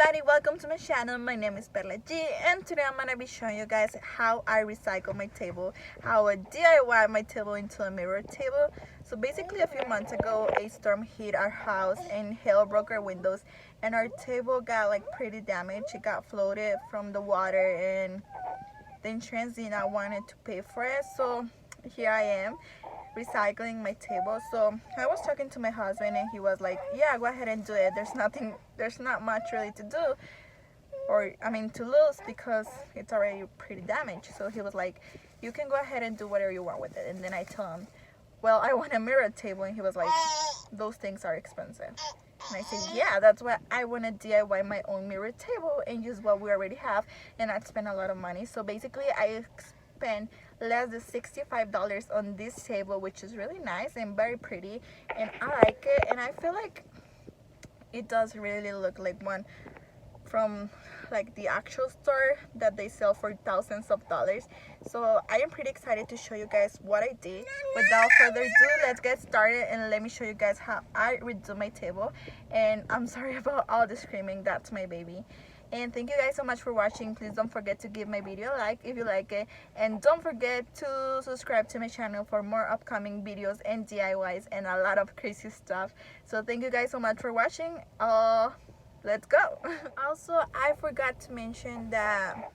everybody, welcome to my channel. My name is Perla G, and today I'm gonna be showing you guys how I recycle my table, how I DIY my table into a mirror table. So basically a few months ago a storm hit our house and hail broke our windows, and our table got like pretty damaged. It got floated from the water, and the insurance did not wanted to pay for it. So here I am recycling my table. So I was talking to my husband and he was like, yeah, go ahead and do it. There's not much really to do, or I mean to lose, because it's already pretty damaged. So he was like, you can go ahead and do whatever you want with it. And then I told him, well, I want a mirror table. And he was like, those things are expensive. And I said, yeah, that's why I want to DIY my own mirror table and use what we already have and not spend a lot of money. So basically I spent less than $65 on this table, which is really nice and very pretty, and I like it, and I feel like it does really look like one from like the actual store that they sell for thousands of dollars. So I am pretty excited to show you guys what I did. Without further ado, let's get started and let me show you guys how I redo my table. And I'm sorry about all the screaming, that's my baby. And thank you guys so much for watching. Please don't forget to give my video a like if you like it, and don't forget to subscribe to my channel for more upcoming videos and DIYs and a lot of crazy stuff. So thank you guys so much for watching. Let's go. Also, I forgot to mention that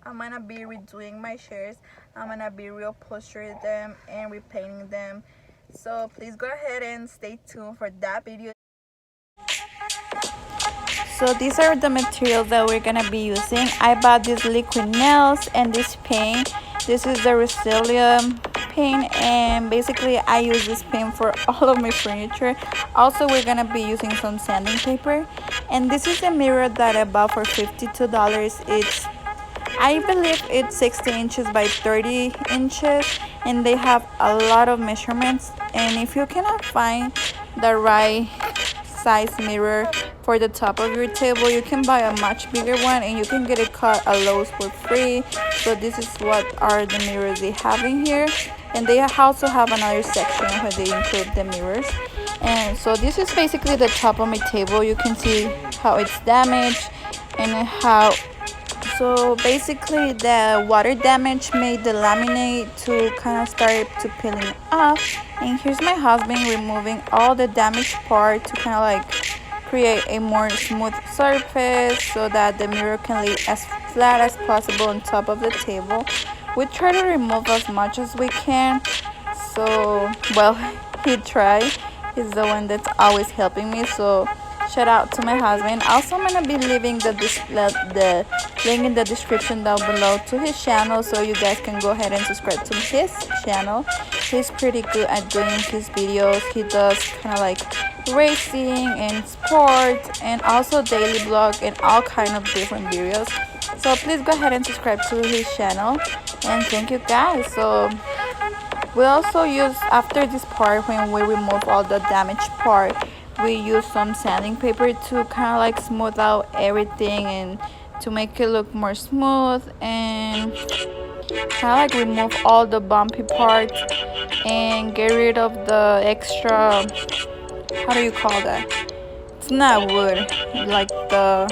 I'm gonna be redoing my chairs. I'm gonna be reupholstering them and repainting them, so please go ahead and stay tuned for that video. So these are the materials that we're gonna be using. I bought these liquid nails and this paint. This is the Rust-Oleum paint, and basically I use this paint for all of my furniture. Also, we're gonna be using some sanding paper. And this is a mirror that I bought for $52. I believe it's 60 inches by 30 inches, and they have a lot of measurements. And if you cannot find the right size mirror for the top of your table, you can buy a much bigger one and you can get it cut at Lowe's for free. So this is what are the mirrors they have in here, and they also have another section where they include the mirrors. And so this is basically the top of my table. You can see how it's damaged and how, so basically the water damage made the laminate to kind of start to peeling off. And here's my husband removing all the damaged part to kind of like create a more smooth surface so that the mirror can lay as flat as possible on top of the table. We try to remove as much as we can. So, well, he tried. He's the one that's always helping me. So shout out to my husband. Also, I'm gonna be leaving the link in the description down below to his channel, so you guys can go ahead and subscribe to his channel. He's pretty good at doing his videos. He does kind of like racing and sport, and also daily vlog and all kind of different videos. So please go ahead and subscribe to his channel, and thank you guys. So we also use, after this part, when we remove all the damaged part, we use some sanding paper to kind of like smooth out everything and to make it look more smooth, and kind of like remove all the bumpy parts and get rid of the extra, how do you call that? It's not wood, like the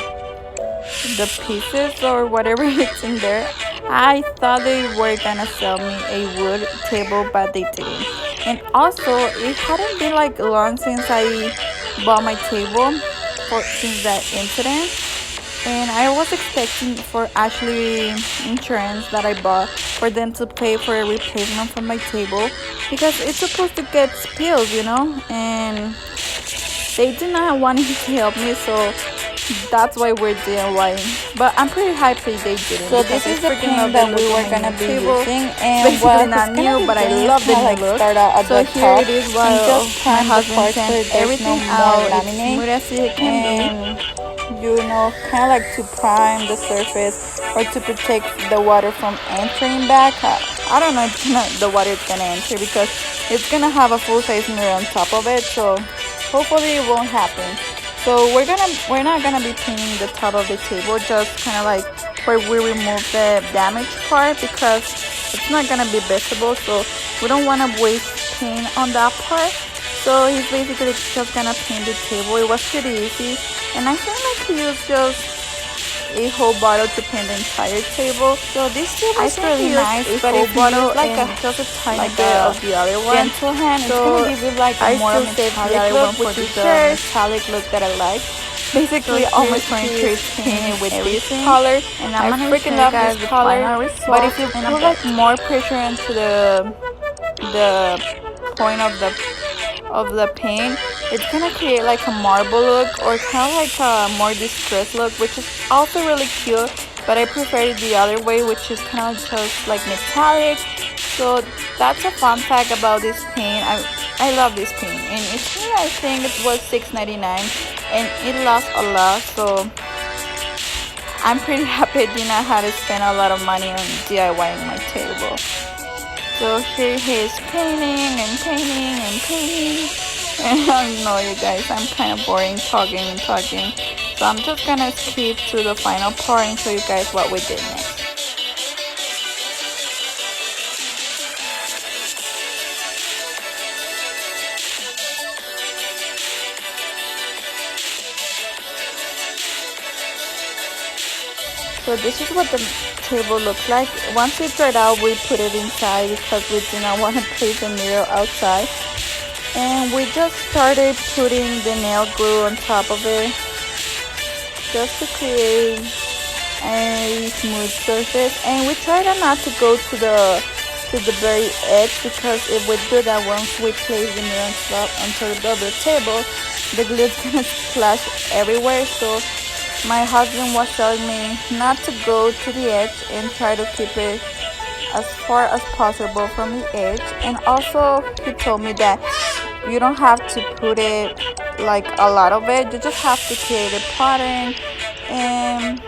pieces or whatever it's in there. I thought they were gonna sell me a wood table, but they didn't. And also, it hadn't been like long since I bought my table since that incident, and I was expecting for Ashley insurance that I bought for them to pay for a replacement for my table, because it's supposed to get spilled, you know, and they did not want to help me. So that's why we're DIYing, but I'm pretty happy they didn't. So this is the paint that we were gonna be using, and well, not new, but I love the new look. So here it is, while my husband sent everything out as smooth as it can be. You know, kind of like to prime the surface or to protect the water from entering back. I don't know if the water is gonna enter, because it's gonna have a full-size mirror on top of it, so hopefully it won't happen. So we're not gonna be painting the top of the table, just kind of like where we remove the damaged part, because it's not gonna be visible. So we don't want to waste paint on that part. So he's basically just gonna paint the table. It was pretty easy, and I feel like he used just a whole bottle to paint the entire table. So this table is really nice, but if you use like just a tiny bit of the other one, gentle hand, it's gonna give you like a more metallic look, which is the metallic look that I like. Basically, all my furniture is painted with this color, and I'm gonna freaking love this color. But if you put like more pressure into the point of the paint, it's gonna create like a marble look or kind of like a more distressed look, which is also really cute, but I prefer it the other way, which is kind of just like metallic. So that's a fun fact about this paint. I love this paint, and it's I think it was $6.99 and it lasts a lot, so I'm pretty happy I did not have to spend a lot of money on DIYing my table. So here he is painting and painting and painting. And I know you guys, I'm kind of boring talking and talking. So I'm just gonna skip to the final part and show you guys what we did next. So this is what the table looks like. Once it dried out, we put it inside because we did not want to place the mirror outside. And we just started putting the nail glue on top of it just to create a smooth surface. And we tried not to go to the very edge, because if we do that, once we place the mirror on top onto the table, the glue is gonna splash everywhere. So my husband was telling me not to go to the edge and try to keep it as far as possible from the edge. And also he told me that you don't have to put it like a lot of it, you just have to create a pattern and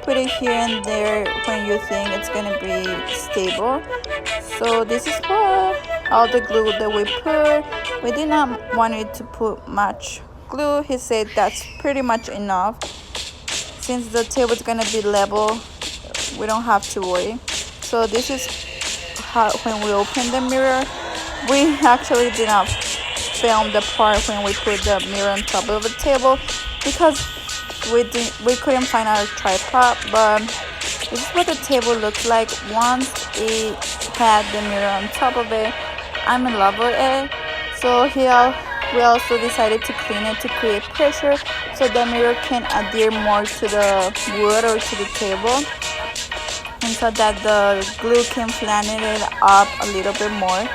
put it here and there when you think it's gonna be stable. So this is what all the glue that we put. We did not want it to put much glue. He said that's pretty much enough. Since the table is gonna be level, we don't have to worry. So this is how when we open the mirror. We actually did not film the part when we put the mirror on top of the table because we couldn't find our tripod. But this is what the table looks like once it had the mirror on top of it. I'm in love with it. So here we also decided to clean it to create pressure so the mirror can adhere more to the wood or to the table, and so that the glue can flatten it up a little bit more.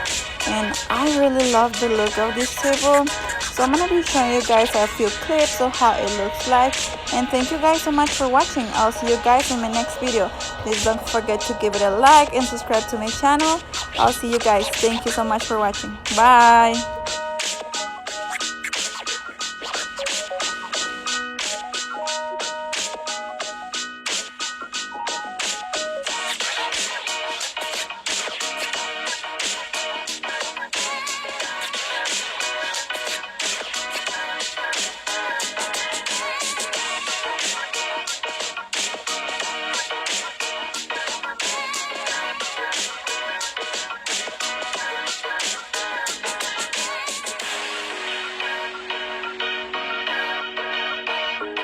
And I really love the look of this table, so I'm gonna be showing you guys a few clips of how it looks like. And thank you guys so much for watching. I'll see you guys in my next video. Please don't forget to give it a like and subscribe to my channel. I'll see you guys. Thank you so much for watching. Bye.